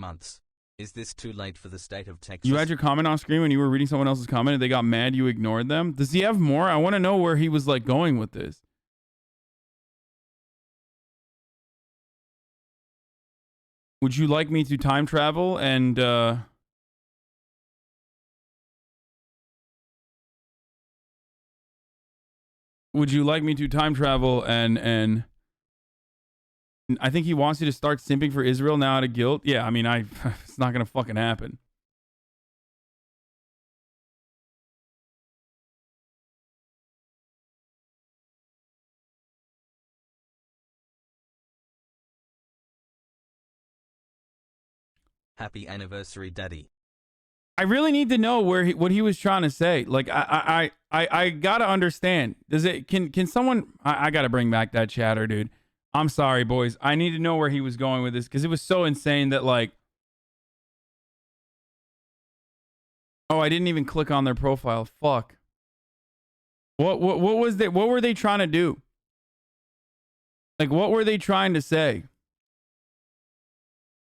months. Is this too late for the state of Texas? You had your comment on screen when you were reading someone else's comment and they got mad you ignored them. Does he have more? I want to know where he was like going with this. Would you like me to time travel and would you like me to time travel and I think he wants you to start simping for Israel now out of guilt. Yeah, I mean, it's not gonna fucking happen. Happy anniversary, Daddy. I really need to know what he was trying to say. Like, I gotta understand. Does it? Can someone? I gotta bring back that chatter, dude. I'm sorry, boys. I need to know where he was going with this because it was so insane that like. Oh, I didn't even click on their profile. Fuck. What was that? What were they trying to do? Like, what were they trying to say?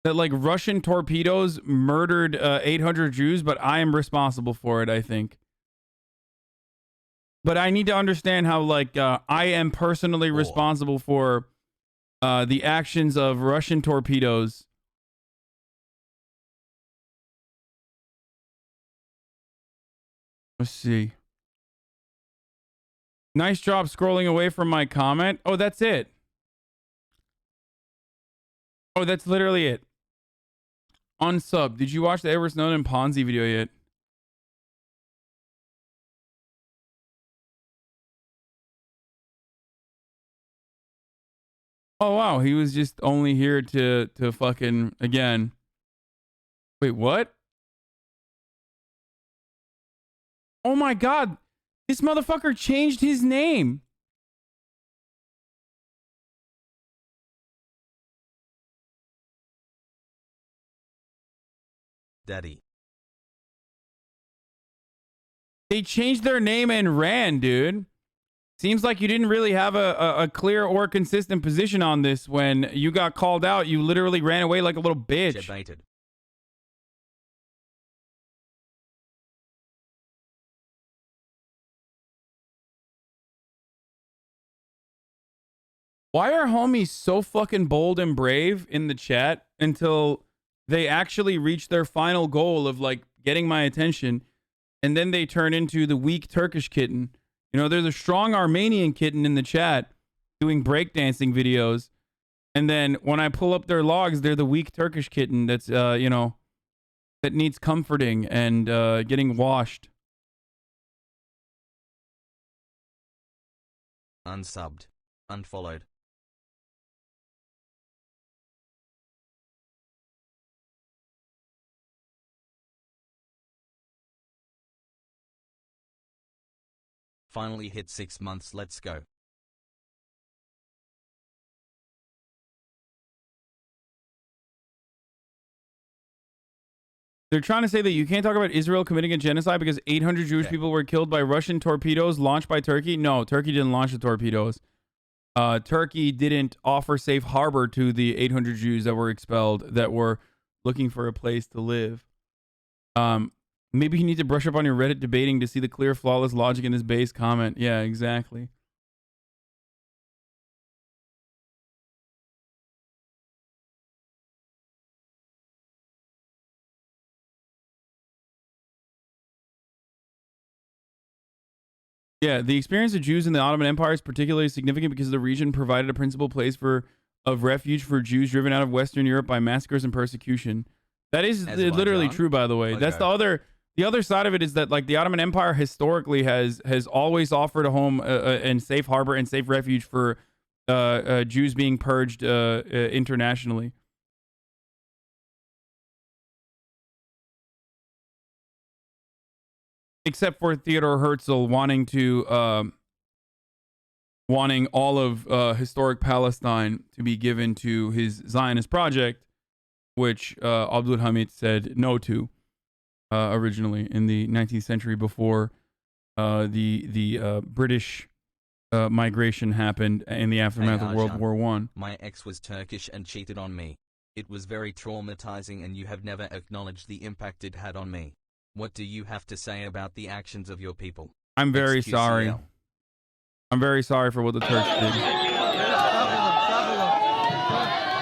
That like Russian torpedoes murdered 800 Jews, but I am responsible for it, I think. But I need to understand how like I am personally responsible for the actions of Russian torpedoes. Let's see. Nice job scrolling away from my comment. Oh, that's it. Oh, that's literally it. Unsub. Did you watch the Edward Snowden Ponzi video yet? Oh wow, he was just only here to fucking again. Wait, what? Oh my god. This motherfucker changed his name. Daddy. They changed their name and ran, dude. Seems like you didn't really have a clear or consistent position on this. When you got called out, you literally ran away like a little bitch. Debated. Why are homies so fucking bold and brave in the chat until they actually reach their final goal of like getting my attention, and then they turn into the weak Turkish kitten? You know, there's a strong Armenian kitten in the chat doing breakdancing videos, and then when I pull up their logs, they're the weak Turkish kitten that's you know, that needs comforting and getting washed. Unsubbed. Unfollowed. Finally hit 6 months, let's go. They're trying to say that you can't talk about Israel committing a genocide because 800 Jewish people were killed by Russian torpedoes launched by Turkey. No, Turkey didn't launch the torpedoes. Turkey didn't offer safe harbor to the 800 Jews that were expelled that were looking for a place to live. Maybe you need to brush up on your Reddit debating to see the clear, flawless logic in this base comment. Yeah, exactly. Yeah, the experience of Jews in the Ottoman Empire is particularly significant because the region provided a principal place of refuge for Jews driven out of Western Europe by massacres and persecution. That is literally true, by the way. Okay. That's the other side of it is that like the Ottoman Empire historically has always offered a home and safe harbor and safe refuge for Jews being purged internationally. Except for Theodore Herzl wanting all of historic Palestine to be given to his Zionist project, which Abdul Hamid said no to originally in the 19th century before the British migration happened in the aftermath of World War I. My ex was Turkish and cheated on me. It was very traumatizing and you have never acknowledged the impact it had on me. What do you have to say about the actions of your people? I'm very XQCL. sorry. I'm very sorry for what the Turks did.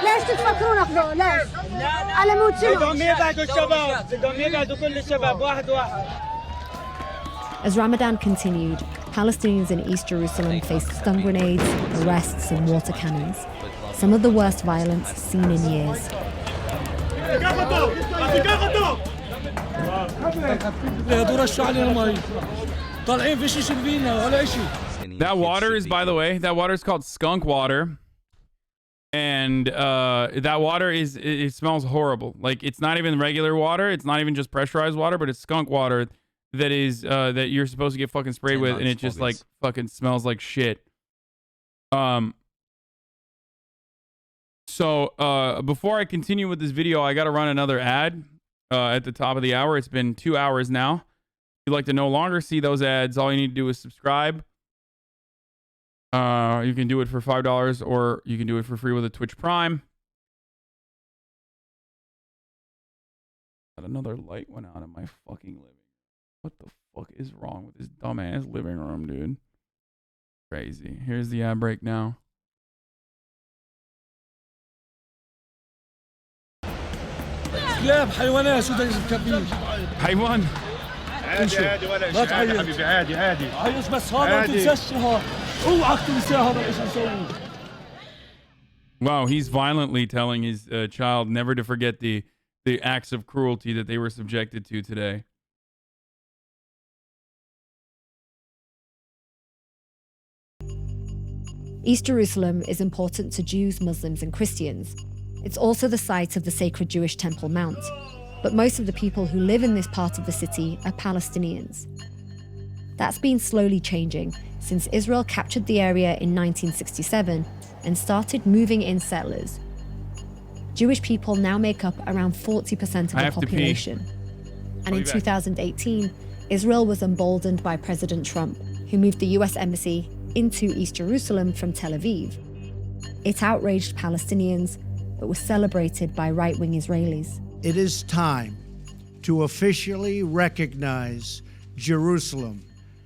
ليش تتفكرون أخذوا؟ ليش؟ على مود شنو؟ بدهم يبعدوا الشباب، بدهم يبعدوا كل الشباب واحد واحد. As Ramadan continued, Palestinians in East Jerusalem faced stun grenades, arrests, and water cannons. Some of the worst violence seen in years. That water is, by the way, that water is called skunk water. And that water it smells horrible. Like, it's not even regular water. It's not even just pressurized water, but it's skunk water that is that you're supposed to get fucking sprayed with, and it just like fucking smells like shit. So before I continue with this video, I gotta run another ad at the top of the hour. It's been 2 hours now. If you'd like to no longer see those ads, all you need to do is subscribe. You can do it for $5 or you can do it for free with a Twitch Prime. Another light went out in my fucking living. What the fuck is wrong with this dumbass living room, dude? Crazy. Here's the ad break now. كلاب حيوانات شو بدك تكبير؟ حيوان. عادي عادي ولا شيء عادي حبيبي عادي عادي. عايش بس هذا ما تنساش اوعك تنسى هذا ايش مسوي. Wow, he's violently telling his child never to forget the acts of cruelty that they were subjected to today. East Jerusalem is important to Jews, Muslims, and Christians. It's also the site of the sacred Jewish Temple Mount. But most of the people who live in this part of the city are Palestinians. That's been slowly changing since Israel captured the area in 1967 and started moving in settlers. Jewish people now make up around 40% of the population. And in 2018, Israel was emboldened by President Trump, who moved the US embassy into East Jerusalem from Tel Aviv. It outraged Palestinians, but was celebrated by right-wing Israelis. It is time to officially recognize Jerusalem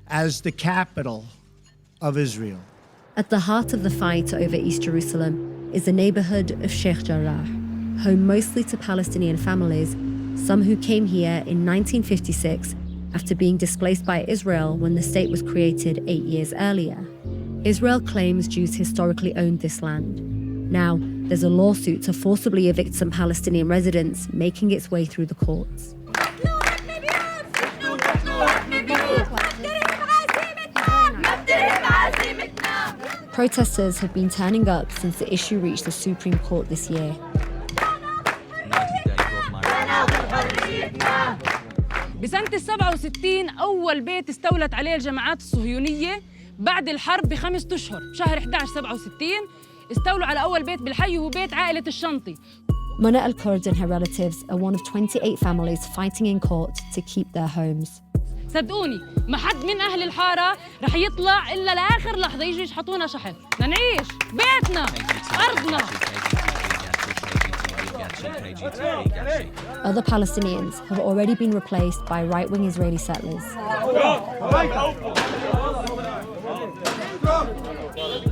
as the capital of Israel. At the heart of the fight over East Jerusalem is the neighborhood of Sheikh Jarrah, home mostly to Palestinian families, some who came here in 1956 after being displaced by Israel when the state was created 8 years earlier. Israel claims Jews historically owned this land. Now, there's a lawsuit to forcibly evict some Palestinian residents, making its way through the courts. Protesters have been turning up since the issue reached the Supreme Court this year. بسنة 67 أول بيت استولت عليه الجماعات الصهيونية بعد الحرب ب5 أشهر بشهر 11 67 استولوا على أول بيت بالحي وهو بيت عائلة الشنطي. Mona al-Kurd and her relatives are one of 28 families fighting in court to keep their homes. صدقوني ما حد من أهل الحارة رح يطلع إلا لآخر لحظة يجوا يشحطونا شحن نعيش بيتنا أرضنا. Other Palestinians have already been replaced by right-wing Israeli settlers.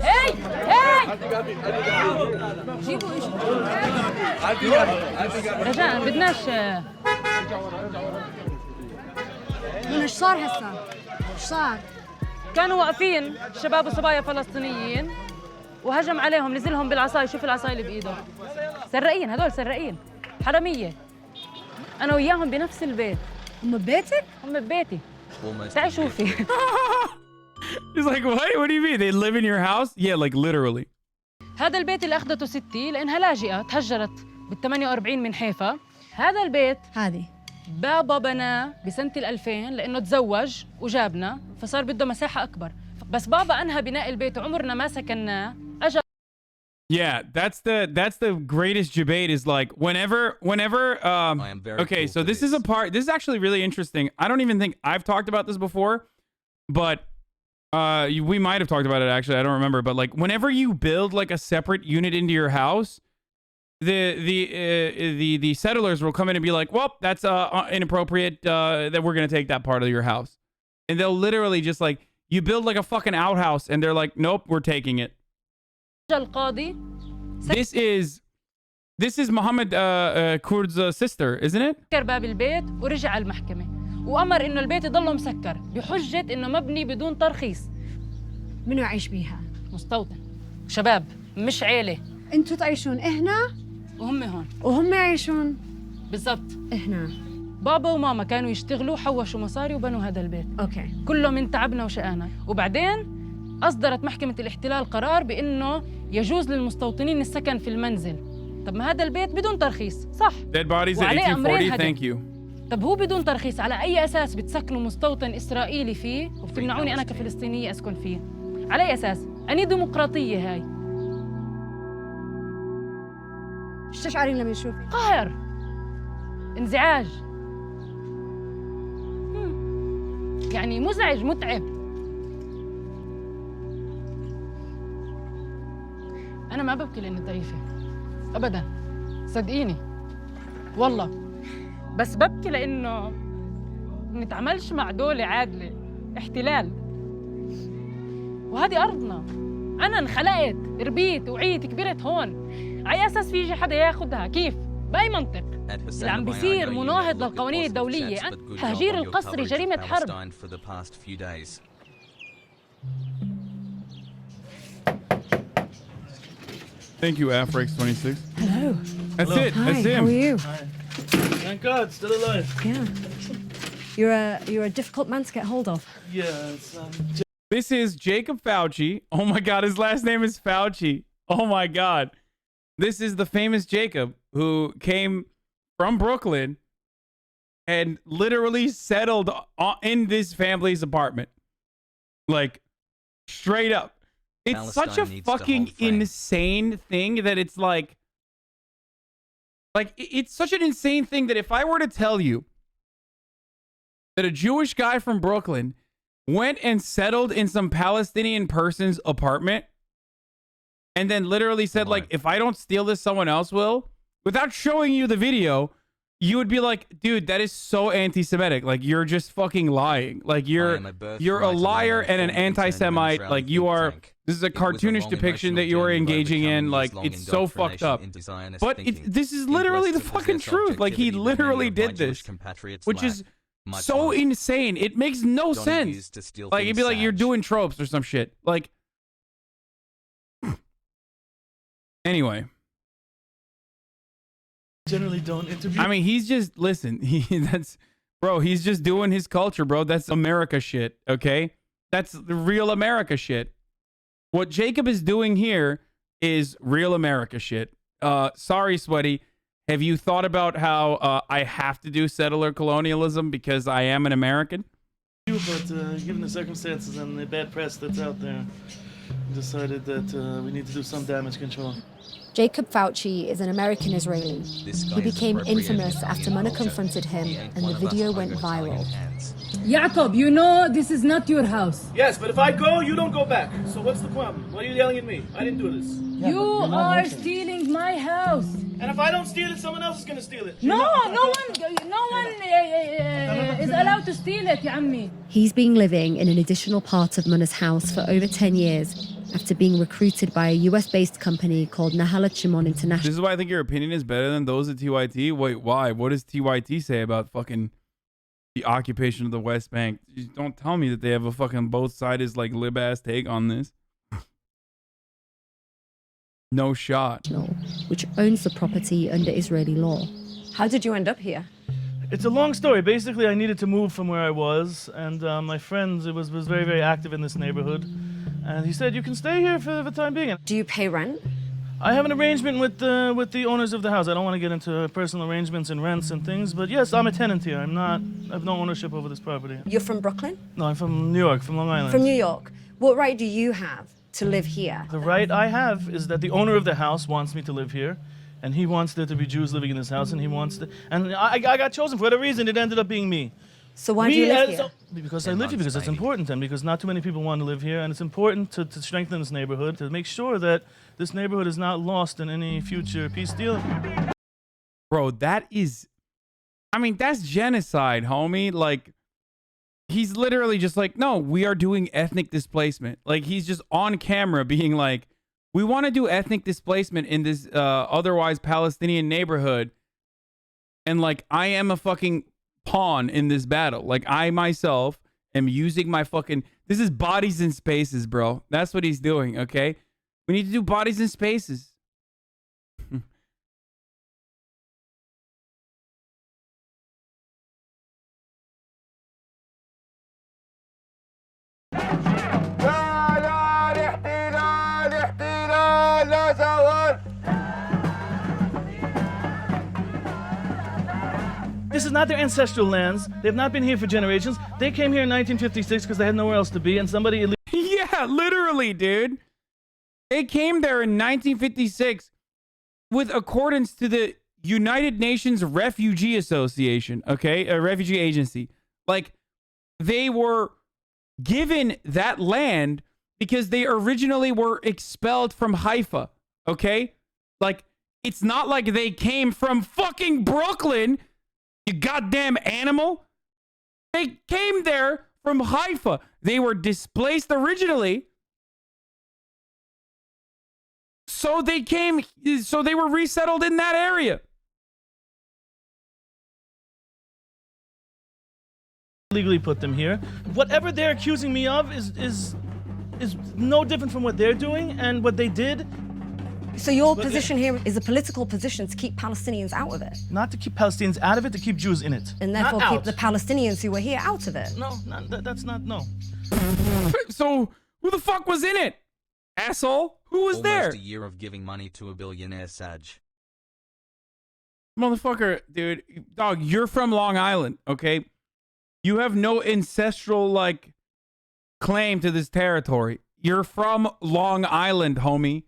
Hey! Hey! جيبوا إيش؟ رجاء بدناش. ايش صار هسه؟ ايش صار؟ كانوا واقفين شباب وصبايا فلسطينيين وهجم عليهم نزلهم بالعصاي. شوف العصاي اللي بايده. سراقين هذول سراقين حراميه. انا وياهم بنفس البيت. هم ببيتك؟ هم ببيتي. تعي شوفي. He's like, what do you mean? They live in your house? Yeah, like literally. هذا البيت اللي اخذته ستي لانها لاجئه تهجرت بال48 من حيفا. هذا البيت هذه بابا بناه بسنة 2000 لأنه تزوج وجابنا فصار بده مساحة أكبر. بس بابا أنهى بناء البيت وعمرنا ما سكناه. أجا. Yeah, that's the greatest debate is like whenever I am very okay, cool so this is a part, this is actually really interesting. I don't even think I've talked about this before, but we might have talked about it actually, I don't remember, but like whenever you build like a separate unit into your house, the settlers will come in and be like, well, that's inappropriate, that we're going to take that part of your house. And they'll literally just like, you build like a fucking outhouse and they're like, nope, we're taking it. This is Muhammad Kurd's sister, isn't it? سكر باب البيت ورجع على المحكمة وأمر إنه البيت يضله مسكر بحجة إنه مبني بدون ترخيص. منو يعيش بيها؟ مستوطن شباب مش عيلة. انتوا تعيشون هنا وهم هون وهم يعيشون بالضبط هنا. بابا وماما كانوا يشتغلوا حوشوا مصاري وبنوا هذا البيت. اوكي. كله من تعبنا وشقانا. وبعدين أصدرت محكمة الاحتلال قرار بإنه يجوز للمستوطنين السكن في المنزل. طب ما هذا البيت بدون ترخيص صح؟ Dead bodies at وعليه أمرين 1840, thank you. طب هو بدون ترخيص على أي أساس بتسكنوا مستوطن إسرائيلي فيه وبتمنعوني أنا كفلسطينية أسكن فيه؟ على أي أساس؟ أني ديمقراطية هاي. ايش تشعرين لما تشوفي؟ قهر انزعاج يعني مزعج متعب. أنا ما ببكي لأني ضعيفة أبداً صدقيني والله، بس ببكي لأنه نتعاملش مع دولة عادلة، احتلال، وهذه أرضنا. أنا انخلقت ربيت وعيت كبرت هون، على أساس في يجي حدا ياخدها؟ كيف؟ بأي منطق؟ اللي عم بيصير مناهض للقوانين الدولية. تهجير القسري جريمة حرب. Thank you, Afrex26. Hello. That's Hello. it. Hi, That's him. how are you? Hi. Thank God, still alive. Yeah. You're a difficult man to get hold of. Yeah, it's This is Jacob Fauci. Oh my God, his last name is Fauci. Oh my God. This is the famous Jacob who came from Brooklyn and literally settled in this family's apartment. Like, straight up. It's Palestine such a needs to fucking hold frame. insane thing that it's like it's such an insane thing that if I were to tell you that a Jewish guy from Brooklyn went and settled in some Palestinian person's apartment and then literally said, like, if I don't steal this, someone else will, without showing you the video, you would be like, dude, that is so anti-Semitic. Like, you're just fucking lying. Like, you're a liar and an anti-Semite. Like, you are. This is a cartoonish depiction that you are engaging in. Like, it's so fucked up. But this is literally the fucking truth. Like, he literally did this, which is so insane. It makes no sense. Like, it'd be like you're doing tropes or some shit. Like, anyway. generally don't interview. I mean, he's just, listen, he's just doing his culture, bro. That's America shit, okay? That's the real America shit. What Jacob is doing here is real America shit. Sorry, Sweaty. Have you thought about how I have to do settler colonialism because I am an American? But given the circumstances and the bad press that's out there, we decided that we need to do some damage control. Jacob Fauci is an American Israeli. He became infamous after Mona confronted him and the video went viral. Jacob, you know this is not your house. Yes, but if I go, you don't go back. So what's the problem? Why are you yelling at me? I didn't do this. You are stealing my house. And if I don't steal it, someone else is going to steal it. No one is allowed to steal it, ya ammi. He's been living in an additional part of Mona's house for over 10 years after being recruited by a US-based company called Nahalat Shimon International. This is why I think your opinion is better than those at TYT. Wait, why? What does TYT say about fucking the occupation of the West Bank? Just don't tell me that they have a fucking both sides like lib-ass take on this. No shot. Which owns the property under Israeli law. How did you end up here? It's a long story. Basically, I needed to move from where I was, and my friend was very, very active in this neighborhood. And he said, you can stay here for the time being. Do you pay rent? I have an arrangement with the owners of the house. I don't want to get into personal arrangements and rents and things, but yes, I'm a tenant here. I have no ownership over this property. You're from Brooklyn? No, I'm from New York, from Long Island. From New York. What right do you have to live here? The right I have is that the owner of the house wants me to live here, and he wants there to be Jews living in this house, and he wants to. And I got chosen for whatever reason. It ended up being me. So why do you live here? Because I live here, because it's important, and because not too many people want to live here, and it's important to strengthen this neighborhood, to make sure that this neighborhood is not lost in any future peace deal. Bro, that is, I mean, that's genocide, homie. Like, he's literally just like, no, we are doing ethnic displacement. Like, he's just on camera being like, we want to do ethnic displacement in this otherwise Palestinian neighborhood. And like, I am a fucking pawn in this battle. Like, I myself am using my fucking, this is bodies in spaces, bro. That's what he's doing, okay? We need to do bodies in spaces. This is not their ancestral lands. They've not been here for generations. They came here in 1956 because they had nowhere else to be, and somebody Yeah, literally, dude. They came there in 1956 with accordance to the United Nations Refugee Association, okay? A refugee agency. Like, they were given that land because they originally were expelled from Haifa, okay? Like, it's not like they came from fucking Brooklyn, you goddamn animal. They came there from Haifa. They were displaced originally. So they were resettled in that area. Legally put them here. Whatever they're accusing me of is no different from what they're doing and what they did. So your position here is a political position to keep Palestinians out of it? Not to keep Palestinians out of it, to keep Jews in it. And therefore Not keep out. the Palestinians who were here out of it? No, that's not, no. So who the fuck was in it? Asshole? Who was there? Almost a year of giving money to a billionaire, Saj. Motherfucker, dude. Dog, you're from Long Island, okay? You have no ancestral, like, claim to this territory. You're from Long Island, homie.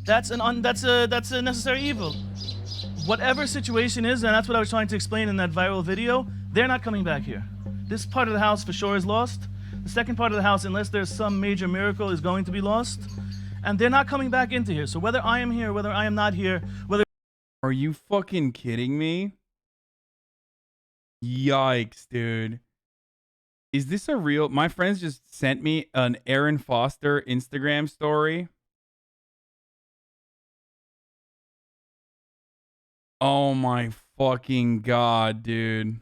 That's a necessary evil. Whatever situation is, and that's what I was trying to explain in that viral video, they're not coming back here. This part of the house for sure is lost. The second part of the house, unless there's some major miracle, is going to be lost. And they're not coming back into here. So whether I am here, whether I am not here, whether... Are you fucking kidding me? Yikes, dude. Is this a real... My friends just sent me an Aaron Foster Instagram story. Oh my fucking God, dude.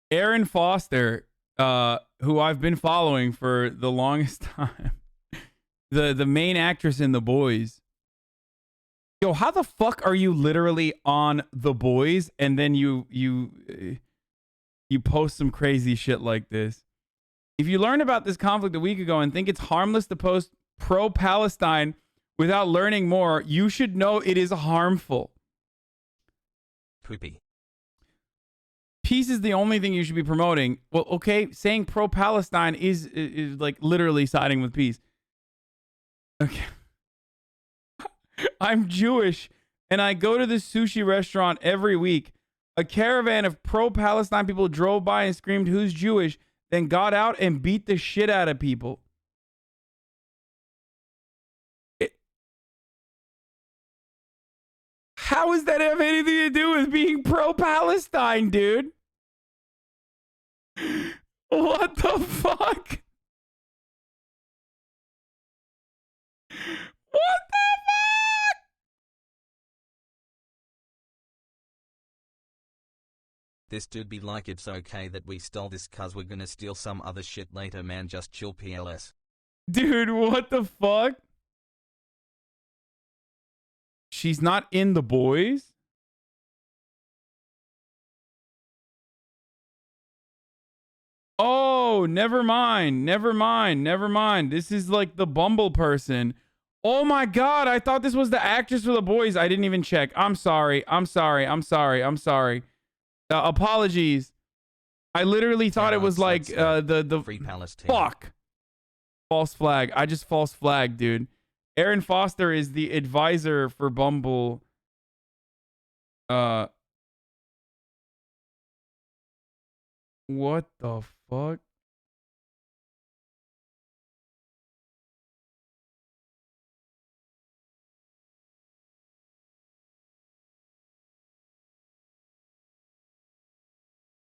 Aaron Foster, who I've been following for the longest time. The main actress in The Boys. Yo, how the fuck are you literally on The Boys and then you post some crazy shit like this? If you learned about this conflict a week ago and think it's harmless to post pro-Palestine without learning more, you should know it is harmful. Poopy. Peace is the only thing you should be promoting. Well, okay, saying pro-Palestine is like literally siding with peace. Okay. I'm Jewish, and I go to this sushi restaurant every week. A caravan of pro-Palestine people drove by and screamed, "Who's Jewish?" Then got out and beat the shit out of people. How does that have anything to do with being pro-Palestine, dude? What the fuck? What the fuck? This dude be like, it's okay that we stole this cuz we're gonna steal some other shit later, man, just chill PLS. Dude, what the fuck? She's not in The Boys? Oh, never mind. Never mind. Never mind. This is like the Bumble person. Oh my God. I thought this was the actress for The Boys. I didn't even check. I'm sorry. I'm sorry. I'm sorry. I'm sorry. Apologies. I literally thought it was like the Free Palestine. fuck. False flag. I just false flagged, dude. Aaron Foster is the advisor for Bumble. What the fuck?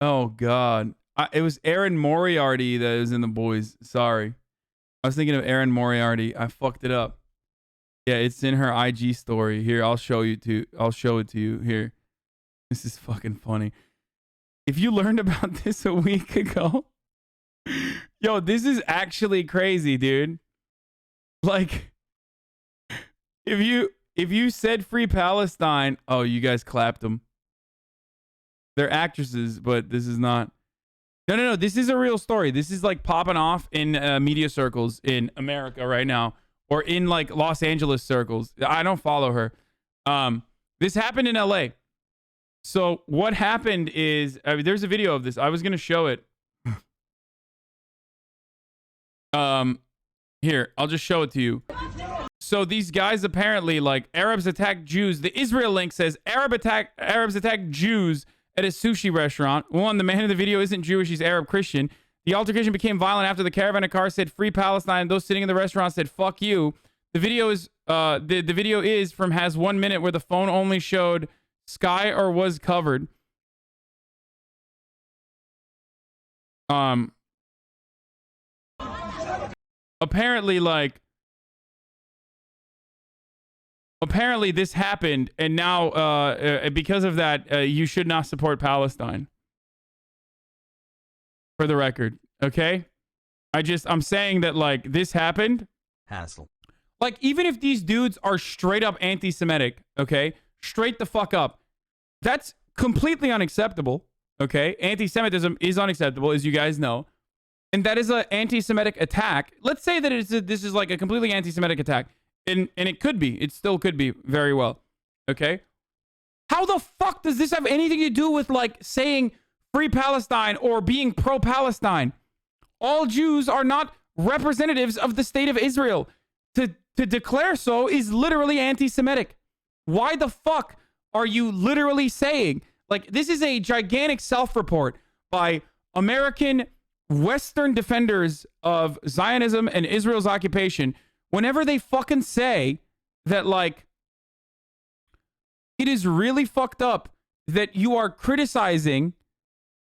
Oh God, it was Aaron Moriarty that was in The Boys. Sorry, I was thinking of Aaron Moriarty. I fucked it up. Yeah, it's in her IG story. Here, I'll show it to you. Here, this is fucking funny. If you learned about this a week ago, yo, this is actually crazy, dude. Like, if you said free Palestine, oh, you guys clapped them. They're actresses, but this is not. No. This is a real story. This is like popping off in media circles in America right now, or in like Los Angeles circles. I don't follow her. This happened in LA. So what happened is, there's a video of this. I was gonna show it. Here, I'll just show it to you. So these guys apparently, like, Arabs attack Jews. The Israel link says Arabs attack Jews at a sushi restaurant. One, the man in the video isn't Jewish, he's Arab Christian. The altercation became violent after the caravan of cars said free Palestine. Those sitting in the restaurant said fuck you. The video is the video is from has 1 minute where the phone only showed sky or was covered. Apparently this happened, and now because of that, you should not support Palestine. For the record, okay? I'm saying that, like, this happened. Hassle. Like, even if these dudes are straight up anti-Semitic, okay? Straight the fuck up. That's completely unacceptable, okay? Anti-Semitism is unacceptable, as you guys know. And that is an anti-Semitic attack. Let's say that this is like a completely anti-Semitic attack. And it could be. It still could be very well. Okay? How the fuck does this have anything to do with, like, saying free Palestine or being pro-Palestine? All Jews are not representatives of the state of Israel. To declare so is literally anti-Semitic. Why the fuck are you literally saying, like, this is a gigantic self-report by American Western defenders of Zionism and Israel's occupation. Whenever they fucking say that, like, it is really fucked up that you are criticizing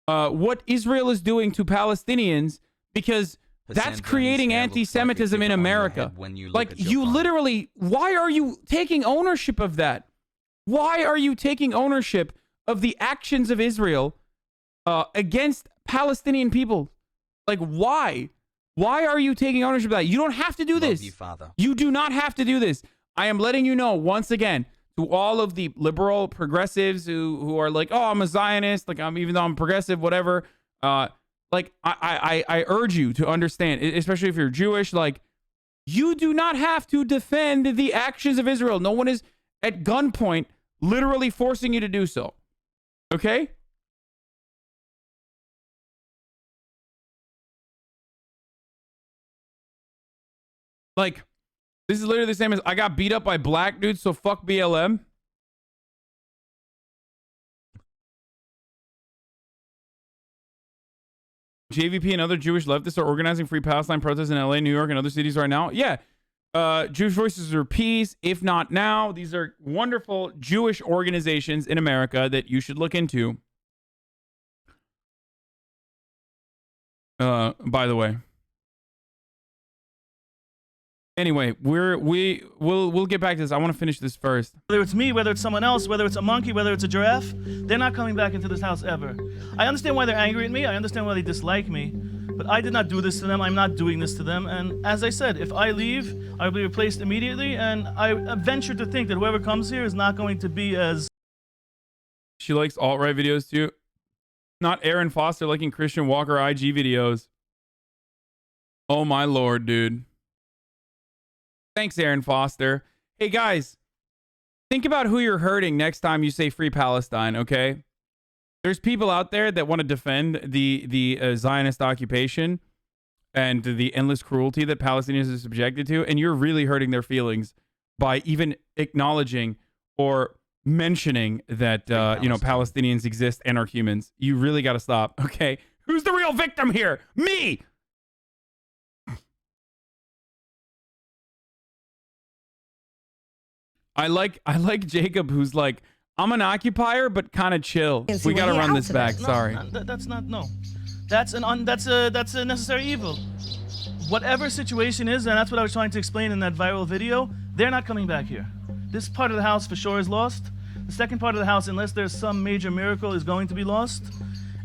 what Israel is doing to Palestinians, because that's creating anti-Semitism in America. Like, you literally, why are you taking ownership of that? Why are you taking ownership of the actions of Israel against Palestinian people? Like, why? Why are you taking ownership of that? You don't have to do this. Love you, Father. You do not have to do this. I am letting you know once again, to all of the liberal progressives who are like, oh, I'm a Zionist, like, even though I'm progressive, whatever. Like, I urge you to understand, especially if you're Jewish, like, you do not have to defend the actions of Israel. No one is at gunpoint literally forcing you to do so. Okay? Like, this is literally the same as I got beat up by black dudes, so fuck BLM. JVP and other Jewish leftists are organizing free Palestine protests in LA, New York, and other cities right now. Yeah. Jewish Voices for Peace, if not now. These are wonderful Jewish organizations in America that you should look into. By the way. Anyway, we'll get back to this. I want to finish this first. Whether it's me, whether it's someone else, whether it's a monkey, whether it's a giraffe, they're not coming back into this house ever. I understand why they're angry at me. I understand why they dislike me. But I did not do this to them. I'm not doing this to them. And as I said, if I leave, I'll be replaced immediately. And I venture to think that whoever comes here is not going to be as... She likes alt-right videos too. Not Aaron Foster liking Christian Walker IG videos. Oh my lord, dude. Thanks, Aaron Foster. Hey, guys, think about who you're hurting next time you say free Palestine, okay? There's people out there that want to defend the Zionist occupation and the endless cruelty that Palestinians are subjected to, and you're really hurting their feelings by even acknowledging or mentioning that, Palestinians exist and are humans. You really got to stop, okay? Who's the real victim here? Me! I like Jacob, who's like, I'm an occupier, but kind of chill. Yes, We you got to were run here this out back. today. Sorry. That's not, no. That's a necessary evil. Whatever situation is, and that's what I was trying to explain in that viral video, they're not coming back here. This part of the house for sure is lost. The second part of the house, unless there's some major miracle, is going to be lost.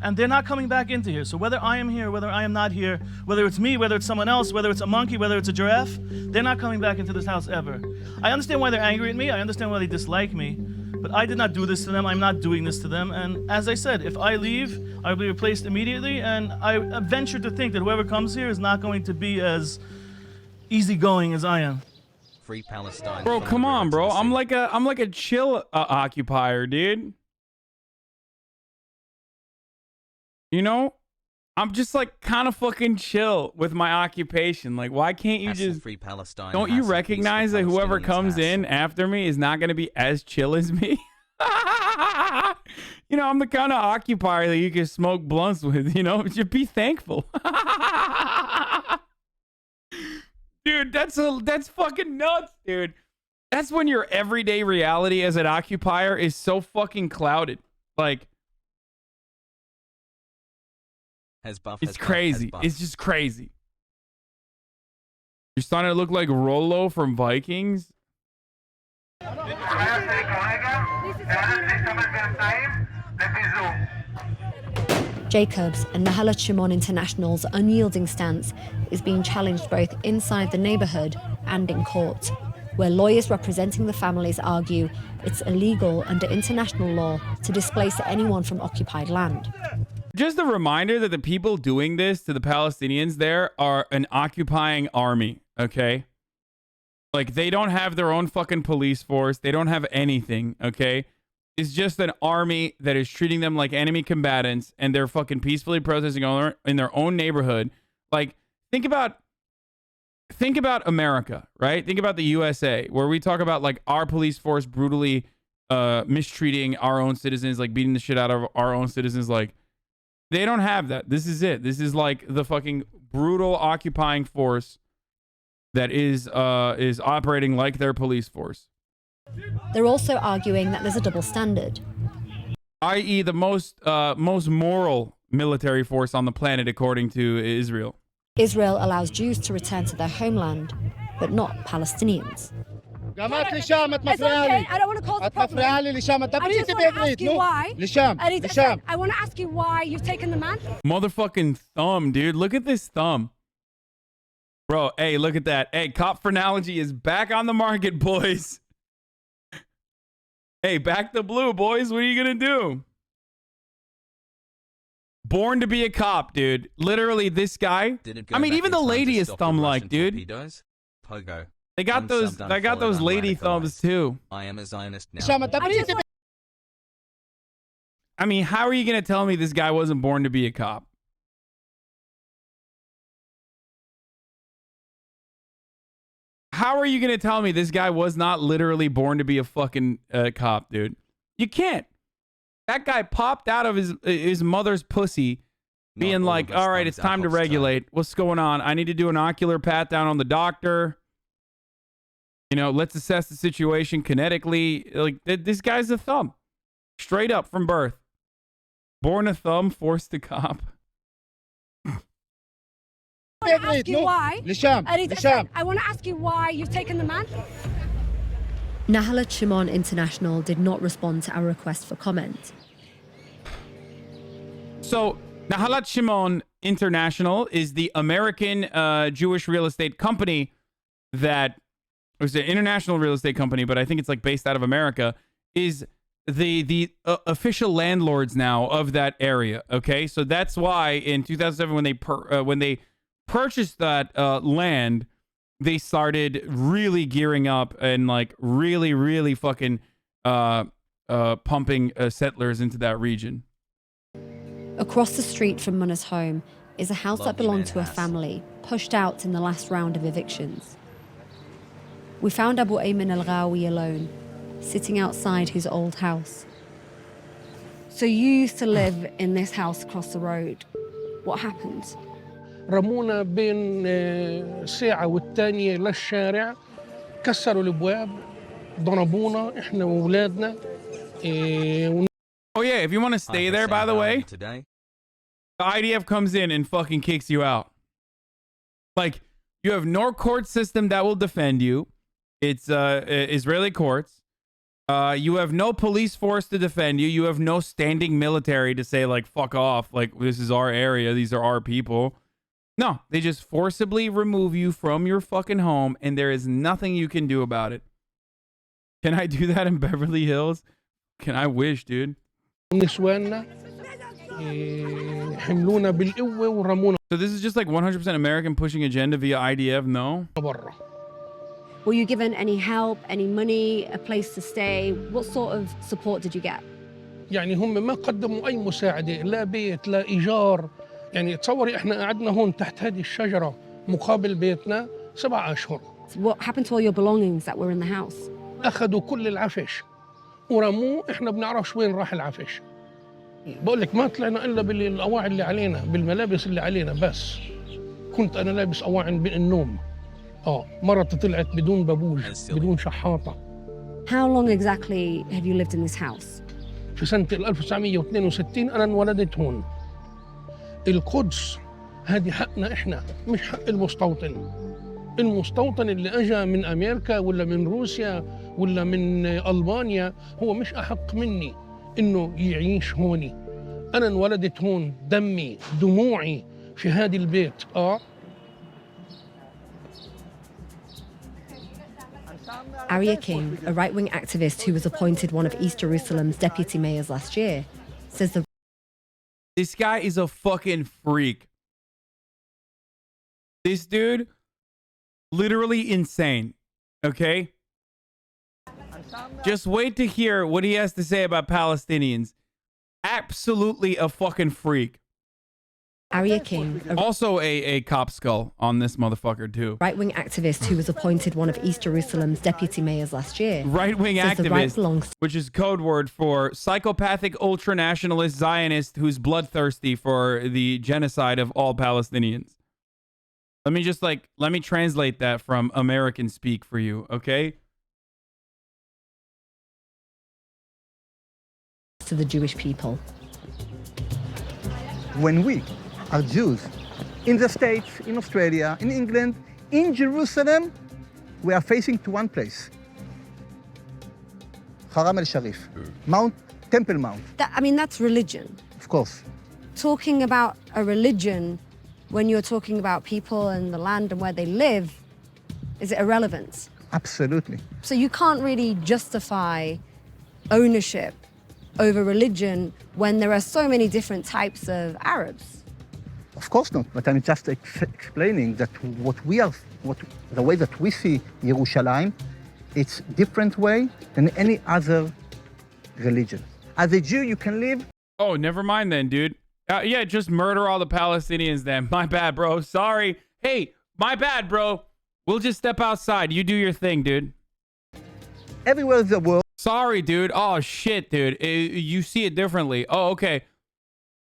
And they're not coming back into here. So whether I am here, whether I am not here, whether it's me, whether it's someone else, whether it's a monkey, whether it's a giraffe, they're not coming back into this house ever. I understand why they're angry at me. I understand why they dislike me. But I did not do this to them. I'm not doing this to them. And as I said, if I leave, I'll be replaced immediately. And I venture to think that whoever comes here is not going to be as easygoing as I am. Free Palestine. Bro, from the come river on, to bro. the I'm sea. like a chill occupier, dude. You know, I'm just like kind of fucking chill with my occupation. Like, why can't you Hassle just? free Palestine. Don't you hassle, peace for recognize that whoever Palestinians, comes in hassle. after me is not going to be as chill as me? You know, I'm the kind of occupier that you can smoke blunts with. You know, just be thankful. Dude, that's fucking nuts, dude. That's when your everyday reality as an occupier is so fucking clouded. Like, Has buff, it's has buff, crazy. has buff. It's just crazy. You're starting to look like Rollo from Vikings. Jacobs and Nahalat Shimon International's unyielding stance is being challenged both inside the neighborhood and in court, where lawyers representing the families argue it's illegal under international law to displace anyone from occupied land. Just a reminder that the people doing this to the Palestinians there are an occupying army, okay? Like, they don't have their own fucking police force. They don't have anything, okay? It's just an army that is treating them like enemy combatants, and they're fucking peacefully protesting in their own neighborhood. Like, think about America, right? Think about the USA, where we talk about like our police force brutally mistreating our own citizens, like beating the shit out of our own citizens. Like, they don't have that. This is it. This is like the fucking brutal occupying force that is operating like their police force. They're also arguing that there's a double standard. I.e. the most moral military force on the planet, according to Israel. Israel allows Jews to return to their homeland, but not Palestinians. It's okay. I don't want to cause a problem. I just want to ask you why. I want to ask you why you've taken the man. Motherfucking thumb, dude. Look at this thumb. Bro, hey, look at that. Hey, cop phrenology is back on the market, boys. Hey, back the blue, boys. What are you going to do? Born to be a cop, dude. Literally, this guy. I mean, even the lady is thumb-like, dude. Pogo. They got those lady thumbs, too. I am a Zionist now. I mean, how are you going to tell me this guy wasn't born to be a cop? How are you going to tell me this guy was not literally born to be a fucking cop, dude? You can't. That guy popped out of his mother's pussy being like, all right, it's time to regulate. What's going on? I need to do an ocular pat down on the doctor. You know, let's assess the situation kinetically. Like, this guy's a thumb. Straight up from birth. Born a thumb, forced a cop. I want to ask you why. I want to ask you why you've taken the man. Nahalat Shimon International did not respond to our request for comment. So, Nahalat Shimon International is the American Jewish real estate company that it was an international real estate company, but I think it's like based out of America, is the official landlords now of that area. Okay, so that's why in 2007 when they purchased that land, they started really gearing up and like really fucking pumping settlers into that region. Across the street from Munna's home is a house that belonged to a family pushed out in the last round of evictions. We found Abu Ayman al-Ghawi alone, sitting outside his old house. So you used to live in this house across the road. What happened? رمونا بين ساعة والتانية للشارع كسروا الابواب ضربونا احنا واولادنا Oh yeah, if you want to stay there, by the way, today, the IDF comes in and fucking kicks you out. Like, you have no court system that will defend you. It's Israeli courts. You have no police force to defend you. You have no standing military to say, like, fuck off. Like, this is our area. These are our people. No, they just forcibly remove you from your fucking home, and there is nothing you can do about it. Can I do that in Beverly Hills? Can I wish, dude? So this is just like 100% American pushing agenda via IDF, no? Were you given any help, any money, a place to stay? What sort of support did you get? يعني هم ما قدموا أي مساعدة، لا بيت لا إيجار. يعني تصوري إحنا قعدنا هون تحت هذه الشجرة مقابل بيتنا 7 أشهر. So what happened to all your belongings that were in the house? أخذوا كل العفش ورموه. إحنا بنعرفش وين راح العفش. بقول لك ما طلعنا إلا بالأواعي اللي علينا، بالملابس اللي علينا بس. كنت أنا لابس أواعي النوم. مرتي طلعت بدون بابوج، بدون شحاطة. How long exactly have you lived in this house? في سنة 1962 أنا انولدت هون. القدس هذه حقنا إحنا، مش حق المستوطن. المستوطن اللي أجا من أمريكا ولا من روسيا ولا من ألبانيا هو مش أحق مني إنه يعيش هوني. أنا انولدت هون، دمي دموعي في هذا البيت. Arya King, a right-wing activist who was appointed one of East Jerusalem's deputy mayors last year, says this guy is a fucking freak. This dude, literally insane, okay? Just wait to hear what he has to say about Palestinians. Absolutely a fucking freak. Arya King, also a cop skull on this motherfucker too. Right-wing activist who was appointed one of East Jerusalem's deputy mayors last year. Right-wing activist, which is code word for psychopathic ultranationalist Zionist who's bloodthirsty for the genocide of all Palestinians. Let me translate that from American speak for you, okay? To the Jewish people. When we are Jews in the States, in Australia, in England, in Jerusalem, we are facing to one place. Haram el-Sharif, Temple Mount. That's religion. Of course. Talking about a religion when you're talking about people and the land and where they live, is it irrelevant? Absolutely. So you can't really justify ownership over religion when there are so many different types of Arabs? Of course not, but I'm just explaining that the way that we see Yerushalayim, it's different way than any other religion. As a Jew, you can live. Oh, never mind then, dude. Yeah, just murder all the Palestinians then. My bad, bro. Sorry. Hey, my bad, bro. We'll just step outside. You do your thing, dude. Everywhere in the world. Sorry, dude. Oh, shit, dude. You see it differently. Oh, okay.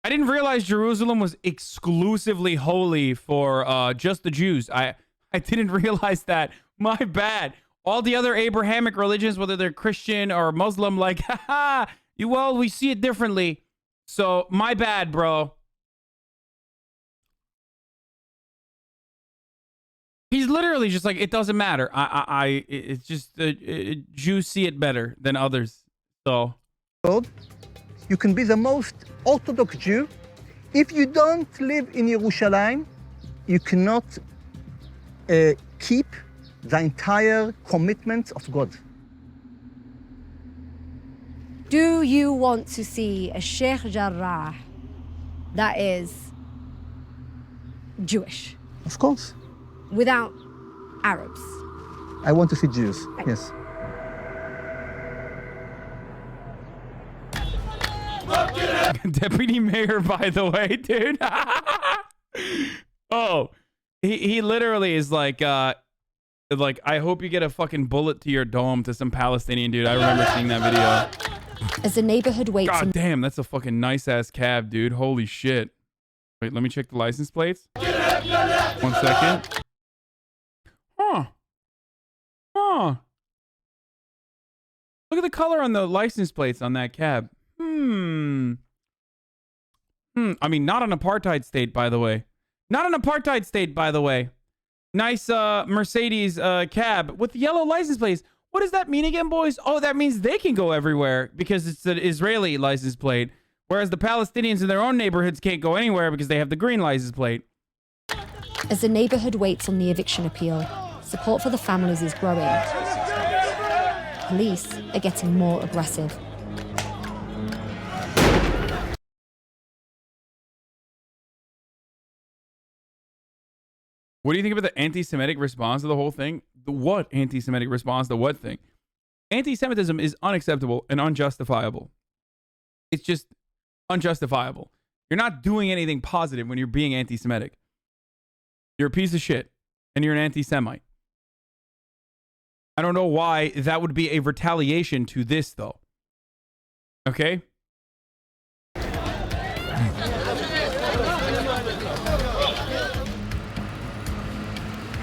I didn't realize Jerusalem was exclusively holy for just the Jews. I didn't realize that. My bad. All the other Abrahamic religions, whether they're Christian or Muslim, like, haha, we see it differently. So, my bad, bro. He's literally just like, it doesn't matter. It's just Jews see it better than others. So, you can be the most Orthodox Jew. If you don't live in Yerushalayim, you cannot keep the entire commitment of God. Do you want to see a Sheikh Jarrah that is Jewish? Of course. Without Arabs? I want to see Jews, yes. Deputy mayor, by the way, dude. Oh, he literally is like, I hope you get a fucking bullet to your dome to some Palestinian dude. I remember seeing that video. As the neighborhood waits. God damn, that's a fucking nice ass cab, dude. Holy shit. Wait, let me check the license plates. 1 second. Huh. Look at the color on the license plates on that cab. I mean, not an apartheid state, by the way. Not an apartheid state, by the way. Nice Mercedes cab with yellow license plates. What does that mean again, boys? Oh, that means they can go everywhere because it's an Israeli license plate, whereas the Palestinians in their own neighborhoods can't go anywhere because they have the green license plate. As the neighborhood waits on the eviction appeal, support for the families is growing. Police are getting more aggressive. What do you think about the anti-Semitic response to the whole thing? The what anti-Semitic response to what thing? Anti-Semitism is unacceptable and unjustifiable. It's just unjustifiable. You're not doing anything positive when you're being anti-Semitic. You're a piece of shit, and you're an anti-Semite. I don't know why that would be a retaliation to this, though. Okay?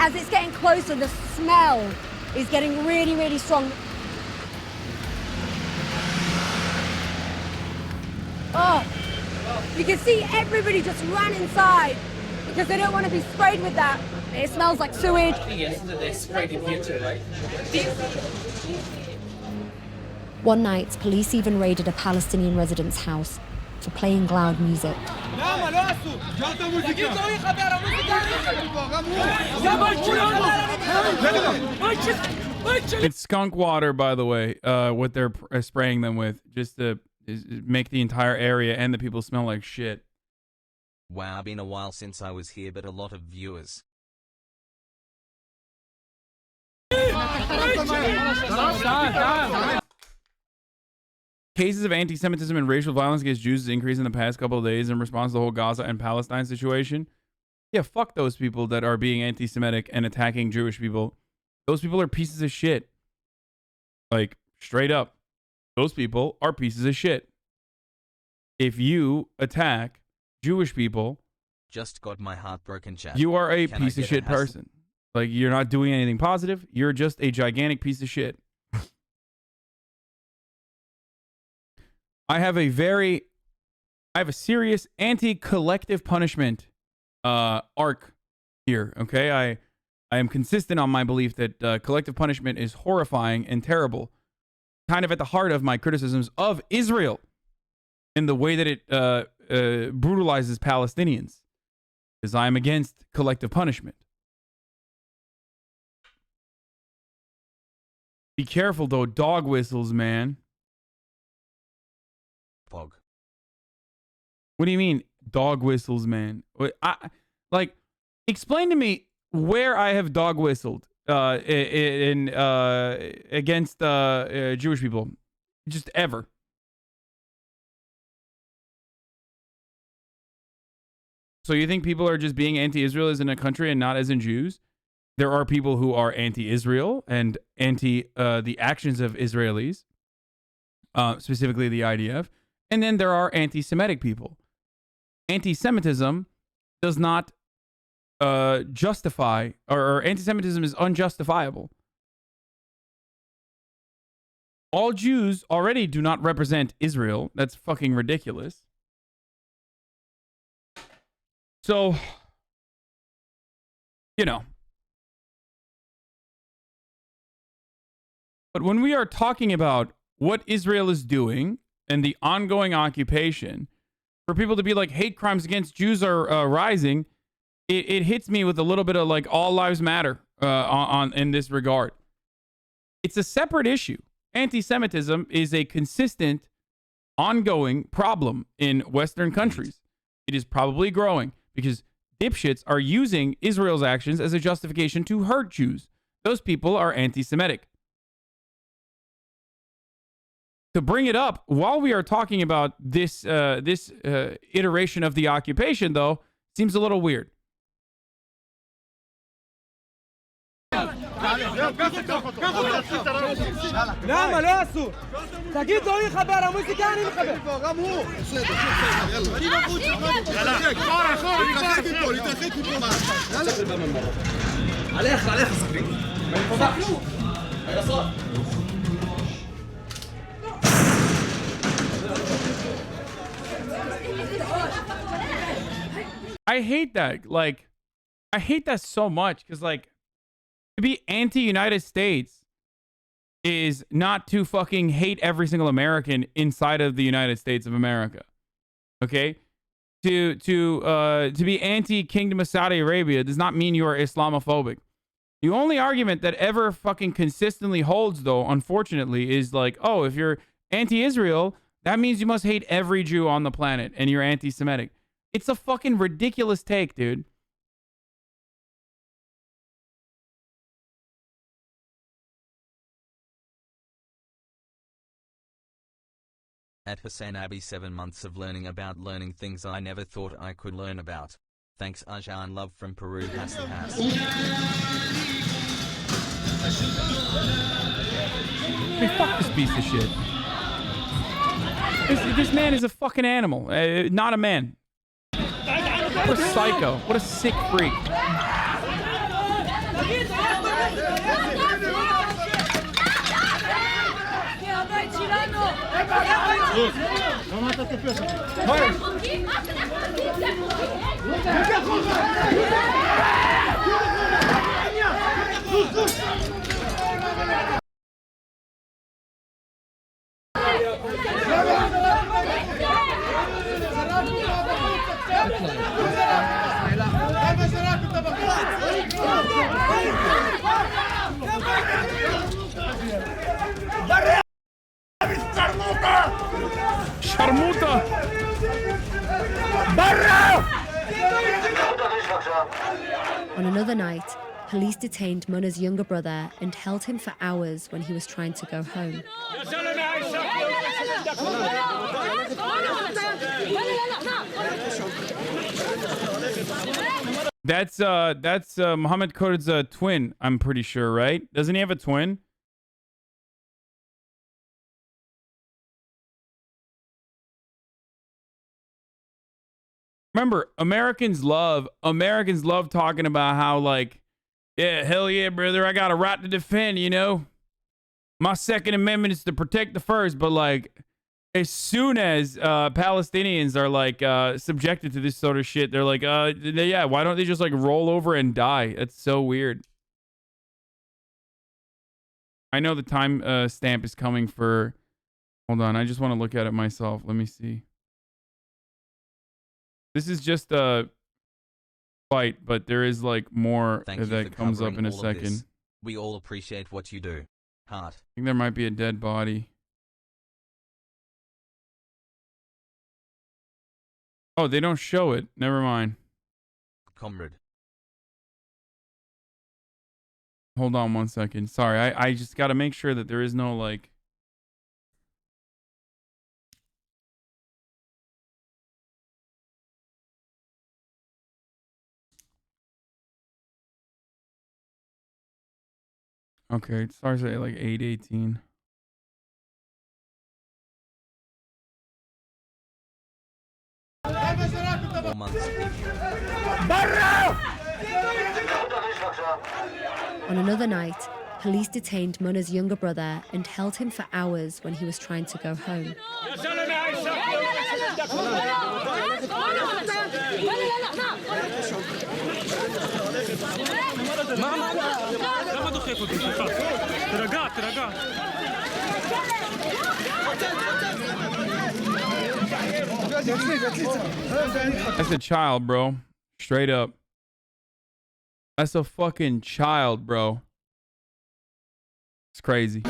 As it's getting closer, the smell is getting really, really strong. Oh, you can see everybody just ran inside because they don't want to be sprayed with that. It smells like sewage. Yes, they sprayed it here too, right? One night, police even raided a Palestinian resident's house for playing loud music. It's skunk water, by the way, what they're spraying them with, just to make the entire area and the people smell like shit. Wow, been a while since I was here, but a lot of viewers. Cases of anti-Semitism and racial violence against Jews has increased in the past couple of days in response to the whole Gaza and Palestine situation. Yeah, fuck those people that are being anti-Semitic and attacking Jewish people. Those people are pieces of shit. Like, straight up. Those people are pieces of shit. If you attack Jewish people, just got my heart broken, chat. You are a piece of shit person. Like, you're not doing anything positive. You're just a gigantic piece of shit. I have a serious anti-collective punishment arc here. Okay, I am consistent on my belief that collective punishment is horrifying and terrible. Kind of at the heart of my criticisms of Israel in the way that it brutalizes Palestinians, because I am against collective punishment. Be careful though, dog whistles, man. Pog. What do you mean, dog whistles, man? Explain to me where I have dog whistled against Jewish people, just ever. So you think people are just being anti-Israel as in a country and not as in Jews? There are people who are anti-Israel and anti the actions of Israelis, specifically the IDF. And then there are anti-Semitic people. Anti-Semitism does not justify, or anti-Semitism is unjustifiable. All Jews already do not represent Israel. That's fucking ridiculous. So, you know. But when we are talking about what Israel is doing and the ongoing occupation, for people to be like hate crimes against Jews are rising, it hits me with a little bit of like all lives matter in this regard. It's a separate issue. Anti-Semitism is a consistent, ongoing problem in Western countries. It is probably growing because dipshits are using Israel's actions as a justification to hurt Jews. Those people are anti-Semitic. To bring it up while we are talking about this iteration of the occupation, though, seems a little weird. למה לא אסור? תגיד לו איך חבר המוזיקה אני מחבר גם הוא עליך ספרי I hate that. Like, I hate that so much because, like, to be anti-United States is not to fucking hate every single American inside of the United States of America. Okay? To be anti-Kingdom of Saudi Arabia does not mean you are Islamophobic. The only argument that ever fucking consistently holds, though, unfortunately, is like, oh, if you're anti-Israel, that means you must hate every Jew on the planet and you're anti-Semitic. It's a fucking ridiculous take, dude. At Hasanabi, 7 months of learning about learning things I never thought I could learn about. Thanks Ajan, love from Peru. Has. Hey, fuck this piece of shit. This man is a fucking animal, not a man. What a psycho. What a sick freak. Sharmuta! On another night, police detained Muna's younger brother and held him for hours when he was trying to go home. That's Muhammad Qurd's twin, I'm pretty sure, right? Doesn't he have a twin? Remember, Americans love talking about how, like, yeah, hell yeah, brother, I got a right to defend, you know? My Second Amendment is to protect the first, but, like, as soon as Palestinians are, like, subjected to this sort of shit, they're like, yeah, why don't they just, like, roll over and die? That's so weird. I know the time stamp is coming for... Hold on, I just want to look at it myself. Let me see. This is just a fight, but there is like more that comes up in a second. We all appreciate what you do. Heart. I think there might be a dead body. Oh, they don't show it. Never mind. Comrade. Hold on one second. Sorry, I just got to make sure that there is no like... Okay, it starts at like 8:18. On another night, police detained Muna's younger brother and held him for hours when he was trying to go home. That's a child, bro. Straight up. That's a fucking child, bro. It's crazy.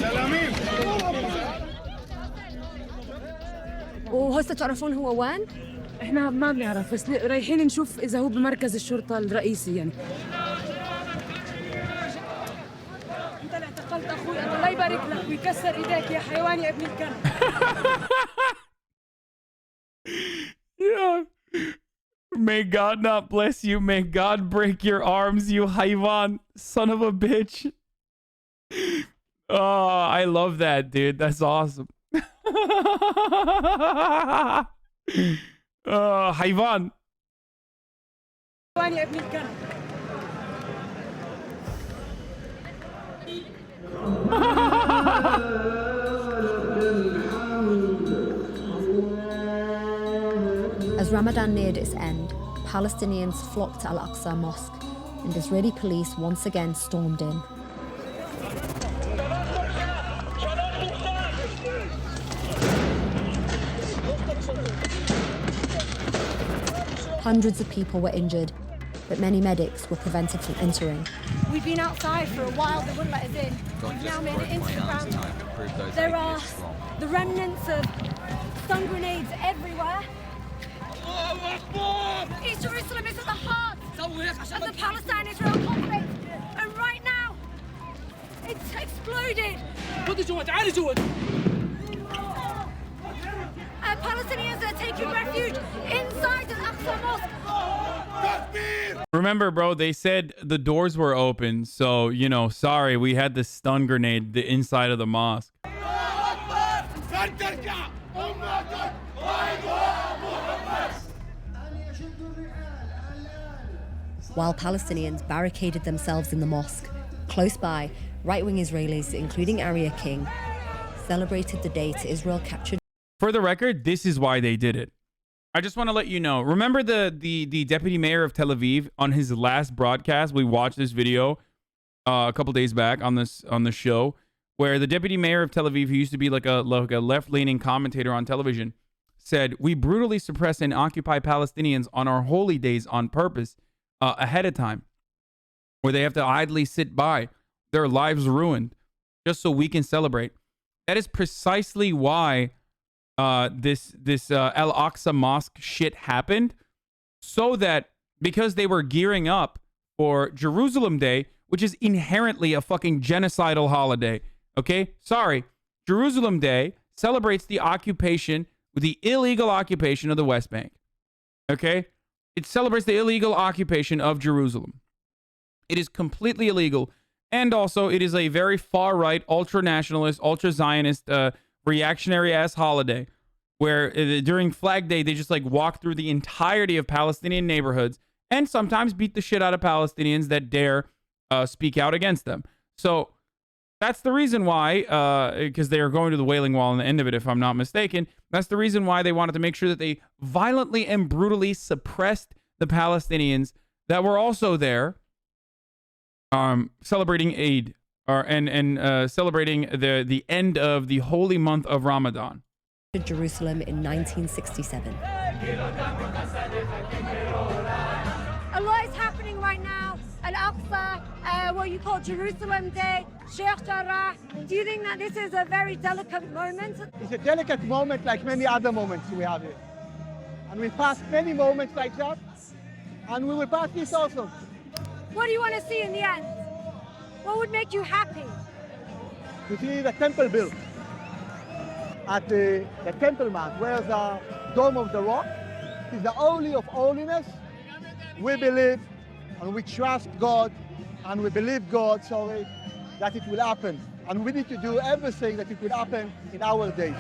وهسه تعرفون هو وين؟ احنا ما بنعرف بس رايحين نشوف اذا هو بمركز الشرطه الرئيسي يعني. انت اللي اعتقلت اخوي، الله يبارك لك ويكسر ايديك يا حيوان يا ابن الكلب. Yeah. May God not bless you. May God break your arms, you hayvan, son of a bitch. Oh, I love that, dude. That's awesome. Hayvan. As Ramadan neared its end, Palestinians flocked to Al-Aqsa Mosque, and Israeli police once again stormed in. Hundreds of people were injured, but many medics were prevented from entering. We've been outside for a while, they wouldn't let us in. We've now made it into the ground. There are the remnants of stun grenades everywhere. East Jerusalem is at the heart of the Palestine-Israel conflict, and right now, it's exploded. Palestinians are taking refuge inside the Al-Aqsa Mosque. Remember, bro, they said the doors were open, so, you know, sorry, we had the stun grenade the inside of the mosque. While Palestinians barricaded themselves in the mosque, close by, right-wing Israelis, including Arya King, celebrated the date Israel captured. For the record, this is why they did it. I just want to let you know. Remember the deputy mayor of Tel Aviv on his last broadcast? We watched this video a couple days back on the show, where the deputy mayor of Tel Aviv, who used to be like a left-leaning commentator on television, said, "We brutally suppress and occupy Palestinians on our holy days on purpose ahead of time, where they have to idly sit by, their lives ruined, just so we can celebrate." That is precisely why this Al-Aqsa Mosque shit happened, so that because they were gearing up for Jerusalem Day, which is inherently a fucking genocidal holiday. Okay, sorry, Jerusalem Day celebrates the illegal occupation of the West Bank. Okay, it celebrates the illegal occupation of Jerusalem. It is completely illegal, and also it is a very far right, ultra nationalist, ultra Zionist, reactionary ass holiday where during Flag Day they just like walk through the entirety of Palestinian neighborhoods and sometimes beat the shit out of Palestinians that dare speak out against them. So that's the reason why, because they are going to the Wailing Wall in the end of it, if I'm not mistaken. That's the reason why they wanted to make sure that they violently and brutally suppressed the Palestinians that were also there, celebrating Eid and celebrating the end of the holy month of Ramadan. Jerusalem in 1967. A lot is happening right now. Al-Aqsa, what you call Jerusalem Day, Sheikh Jarrah. Do you think that this is a very delicate moment? It's a delicate moment like many other moments we have here. And we passed many moments like that, and we will pass this also. What do you want to see in the end? What would make you happy? To see the temple built at the Temple Mount, where the Dome of the Rock is the Holy of Holiness. We believe and we trust God and we believe God, that it will happen. And we need to do everything that it will happen in our days.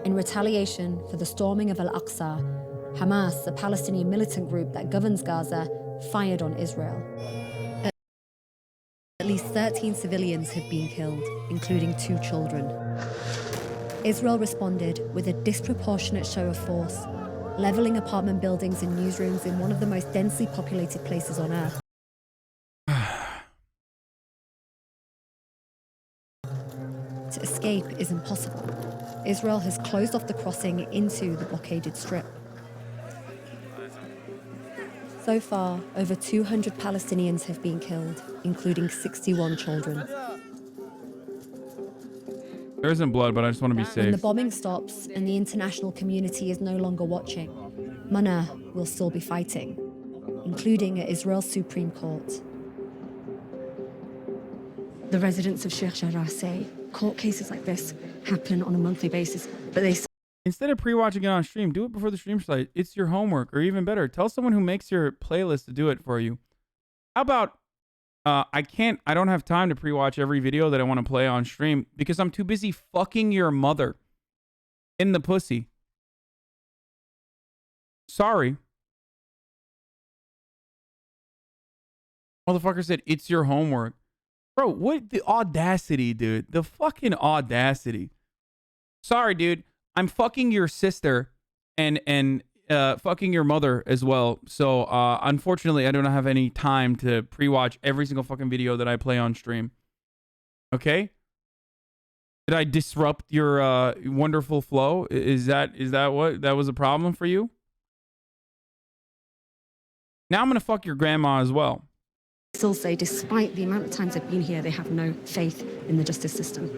In retaliation for the storming of Al-Aqsa, Hamas, a Palestinian militant group that governs Gaza, fired on Israel. At least 13 civilians have been killed, including 2 children. Israel responded with a disproportionate show of force, leveling apartment buildings and newsrooms in one of the most densely populated places on earth. To escape is impossible. Israel has closed off the crossing into the blockaded strip. So far, over 200 Palestinians have been killed, including 61 children. There isn't blood, but I just want to be safe. When the bombing stops and the international community is no longer watching, Mana will still be fighting, including at Israel's Supreme Court. The residents of Sheikh Jarrah say court cases like this happen on a monthly basis, but they... Instead of pre-watching it on stream, do it before the stream starts. It's your homework, or even better, tell someone who makes your playlist to do it for you. How about, I don't have time to pre-watch every video that I want to play on stream because I'm too busy fucking your mother in the pussy. Sorry. Motherfucker said, it's your homework. Bro, what the audacity, dude? The fucking audacity. Sorry, dude. I'm fucking your sister and fucking your mother as well. So, unfortunately, I do not have any time to pre-watch every single fucking video that I play on stream. Okay? Did I disrupt your wonderful flow? Is that what that was a problem for you? Now I'm gonna fuck your grandma as well. Still say, despite the amount of times they've been here, they have no faith in the justice system.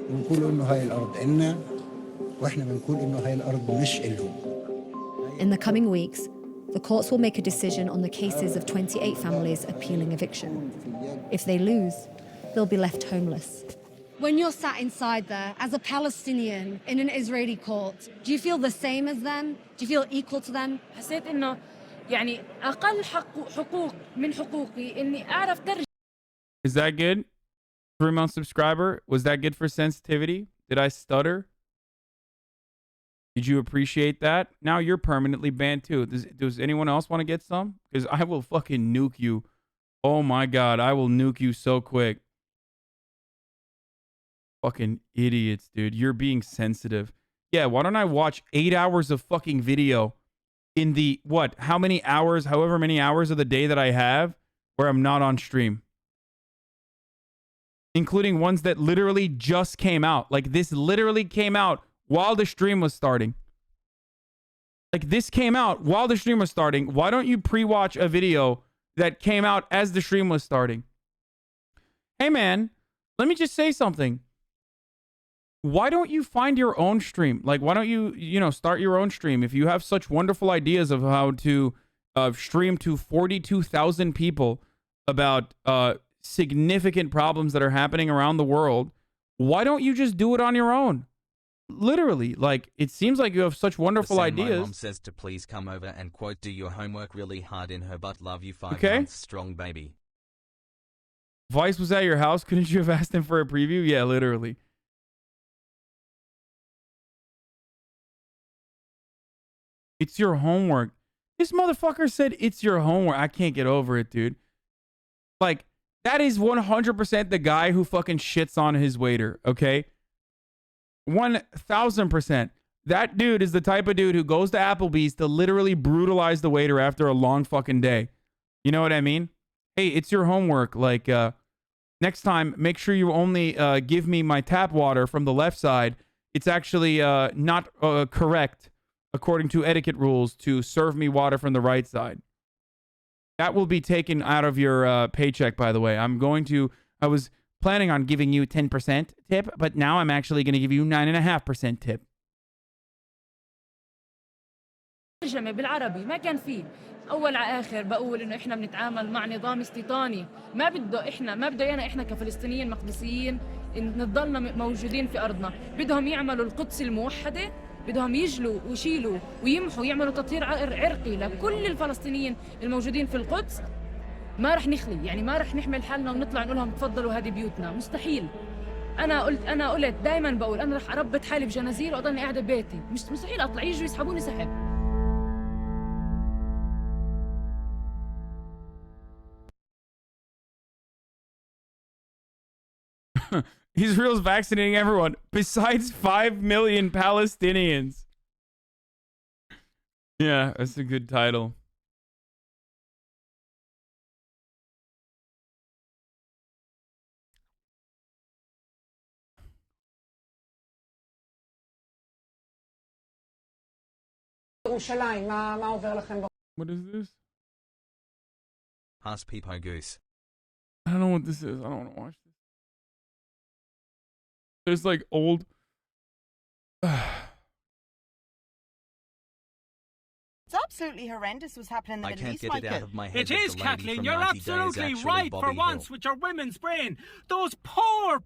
بنقول إنه هاي الأرض إلنا وإحنا بنقول إنه هاي الأرض مش إلهم. In the coming weeks, the courts will make a decision on the cases of 28 families appealing eviction. If they lose, they'll be left homeless. When you're sat inside there as a Palestinian in an Israeli court, do you feel the same as them? Do you feel equal to them? حسيت إنه يعني أقل حقوق من حقوقي إني أعرف ترجمة. Is that good? 3-month subscriber. Was that good for sensitivity? Did I stutter? Did you appreciate that? Now you're permanently banned too. Does anyone else want to get some? Because I will fucking nuke you. Oh my god, I will nuke you so quick. Fucking idiots, dude. You're being sensitive. Yeah, why don't I watch 8 hours of fucking video in the, what, how many hours, however many hours of the day that I have where I'm not on stream? Including ones that literally just came out. Like, this literally came out while the stream was starting. Like, this came out while the stream was starting. Why don't you pre-watch a video that came out as the stream was starting? Hey, man, let me just say something. Why don't you find your own stream? Like, why don't you, start your own stream? If you have such wonderful ideas of how to stream to 42,000 people about significant problems that are happening around the world, why don't you just do it on your own? Literally, like, it seems like you have such wonderful ideas. My mom says to please come over and quote, do your homework really hard in her butt, love you 5 Okay. months strong, baby. Vice was at your house. Couldn't you have asked him for a preview? Yeah, literally. It's your homework. This motherfucker said it's your homework. I can't get over it, dude. Like, that is 100% the guy who fucking shits on his waiter, okay? 1000%. That dude is the type of dude who goes to Applebee's to literally brutalize the waiter after a long fucking day. You know what I mean? Hey, it's your homework. Like, next time, make sure you only give me my tap water from the left side. It's actually not correct, according to etiquette rules, to serve me water from the right side. That will be taken out of your paycheck, by the way. I was planning on giving you 10% tip, but now I'm actually going to give you 9.5% tip. ترجمة بالعربي ما كان فيه. أول على آخر بقول إنه إحنا بنتعامل مع نظام استيطاني. ما بده إيانا إحنا كفلسطينيين مقدسيين نضلنا موجودين في أرضنا. بدهم يعملوا القدس الموحدة. بدهم يجلوا ويشيلوا ويمحوا يعملوا تطهير عرقي لكل الفلسطينيين الموجودين في القدس. ما رح نخلي، يعني ما رح نحمل حالنا ونطلع نقول لهم تفضلوا هذه بيوتنا، مستحيل. أنا قلت دائما بقول أنا رح أربط حالي بجنازير وأضلني قاعدة ببيتي، مش مستحيل أطلع، يجوا يسحبوني سحب. Israel's vaccinating everyone besides 5 million Palestinians. Yeah, that's a good title. What is this? Ask Peepo Goose. I don't know what this is. I don't want to watch this. There's like old. It's absolutely horrendous what's happening in the Middle East, I can't get it out of my head. It is, Kathleen. You're absolutely right for once with your women's brain. Those poor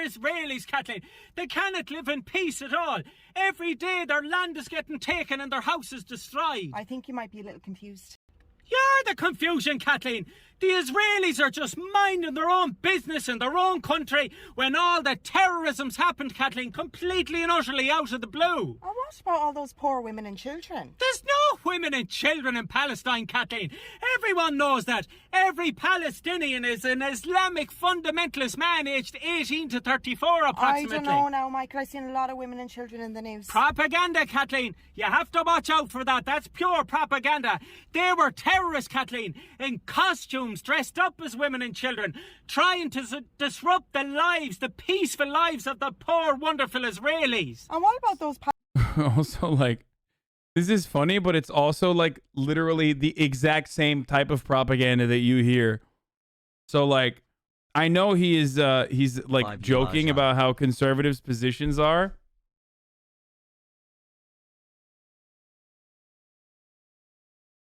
Israelis, Kathleen. They cannot live in peace at all. Every day their land is getting taken and their houses destroyed. I think you might be a little confused. You're the confusion, Kathleen. The Israelis are just minding their own business in their own country when all the terrorism's happened, Kathleen, completely and utterly out of the blue. Oh, what about all those poor women and children? There's no no women and children in Palestine, Kathleen. Everyone knows that. Every Palestinian is an Islamic fundamentalist man aged 18 to 34 approximately. I don't know now, Michael. I've seen a lot of women and children in the news. Propaganda, Kathleen. You have to watch out for that. That's pure propaganda. They were terrorists, Kathleen, in costumes, dressed up as women and children, trying to disrupt the lives, the peaceful lives of the poor, wonderful Israelis. And what about those... Also, like, this is funny, but it's also like literally the exact same type of propaganda that you hear. So like, I know he's like joking about how conservatives' positions are.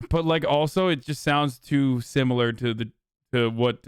But like, also, it just sounds too similar to what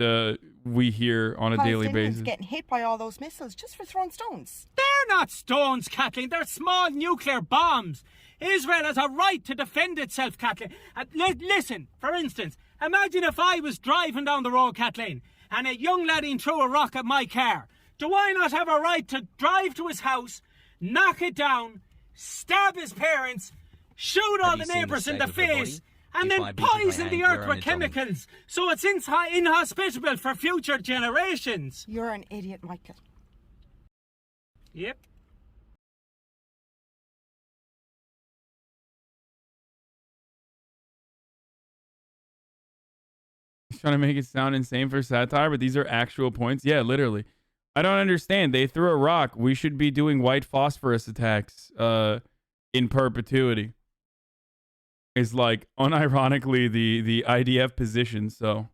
we hear on a daily basis. Getting hit by all those missiles just for throwing stones. They're not stones, Kathleen. They're small nuclear bombs. Israel has a right to defend itself, Kathleen. Listen, for instance, imagine if I was driving down the road, Kathleen, and a young laddie threw a rock at my car. Do I not have a right to drive to his house, knock it down, stab his parents, shoot all the neighbours in the face, and then poison the earth with chemicals so it's inhospitable for future generations? You're an idiot, Michael. Yep. Trying to make it sound insane for satire, but these are actual points. Yeah, literally. I don't understand. They threw a rock. We should be doing white phosphorus attacks in perpetuity. Is like unironically the IDF position, so.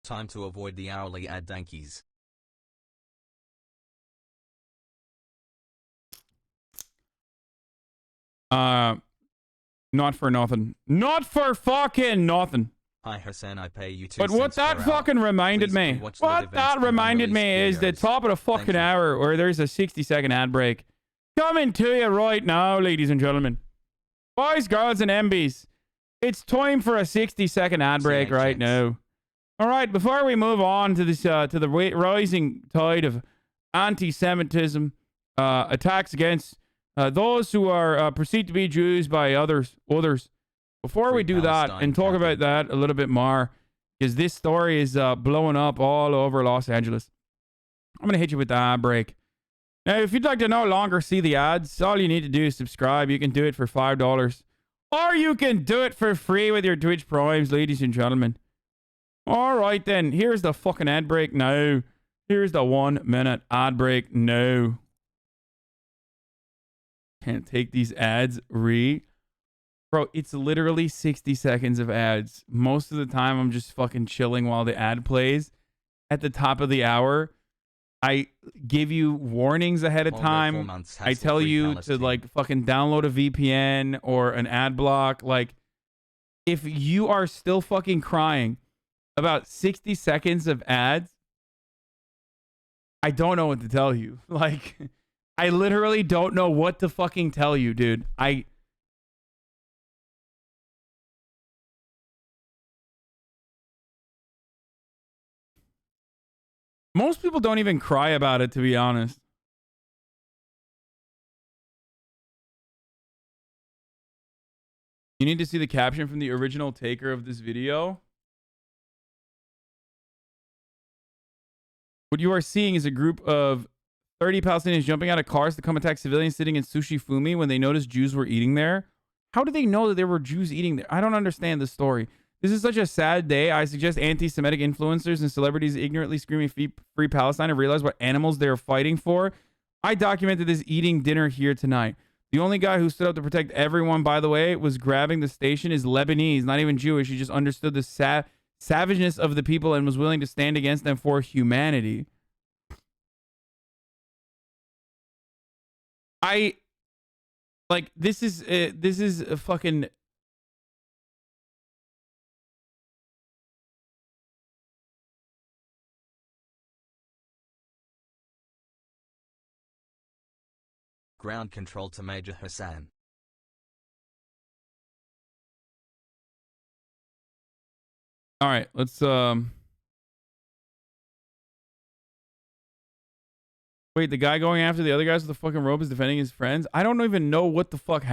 Time to avoid the hourly ad dankies. Not for nothing. Not for fucking nothing. Hi Hassan, I pay you 2 But what cents per that fucking hour. reminded Please me, watch the what events that and reminded me unreleased is the videos. top of the fucking hour where there's a 60-second ad break. Coming to you right now, ladies and gentlemen. Boys, girls, and MBs. It's time for a 60-second ad break right now. All right, before we move on to this, to the rising tide of anti-Semitism, attacks against those who are perceived to be Jews by others. Before we do that and talk about that a little bit more, because this story is blowing up all over Los Angeles, I'm going to hit you with the ad break. Now, if you'd like to no longer see the ads, all you need to do is subscribe. You can do it for $5. Or you can do it for free with your Twitch Primes, ladies and gentlemen. All right, then. Here's the fucking ad break now. Here's the 1 minute ad break now. Can't take these ads, Bro, it's literally 60 seconds of ads. Most of the time, I'm just fucking chilling while the ad plays. At the top of the hour, I give you warnings ahead of time. I tell you to like fucking download a VPN or an ad block. Like, if you are still fucking crying about 60 seconds of ads, I don't know what to tell you. Like, I literally don't know what to fucking tell you, dude. Most people don't even cry about it, to be honest. You need to see the caption from the original taker of this video. What you are seeing is a group of 30 Palestinians jumping out of cars to come attack civilians sitting in Sushi Fumi when they noticed Jews were eating there. How did they know that there were Jews eating there? I don't understand this story. This is such a sad day. I suggest anti-Semitic influencers and celebrities ignorantly screaming free Palestine and realize what animals they are fighting for. I documented this eating dinner here tonight. The only guy who stood up to protect everyone, by the way, was grabbing the station, is Lebanese, not even Jewish. He just understood the savageness of the people and was willing to stand against them for humanity. This is a fucking... Ground control to Major Hassan. All right, let's wait, the guy going after the other guys with the fucking rope is defending his friends? I don't even know what the fuck happened.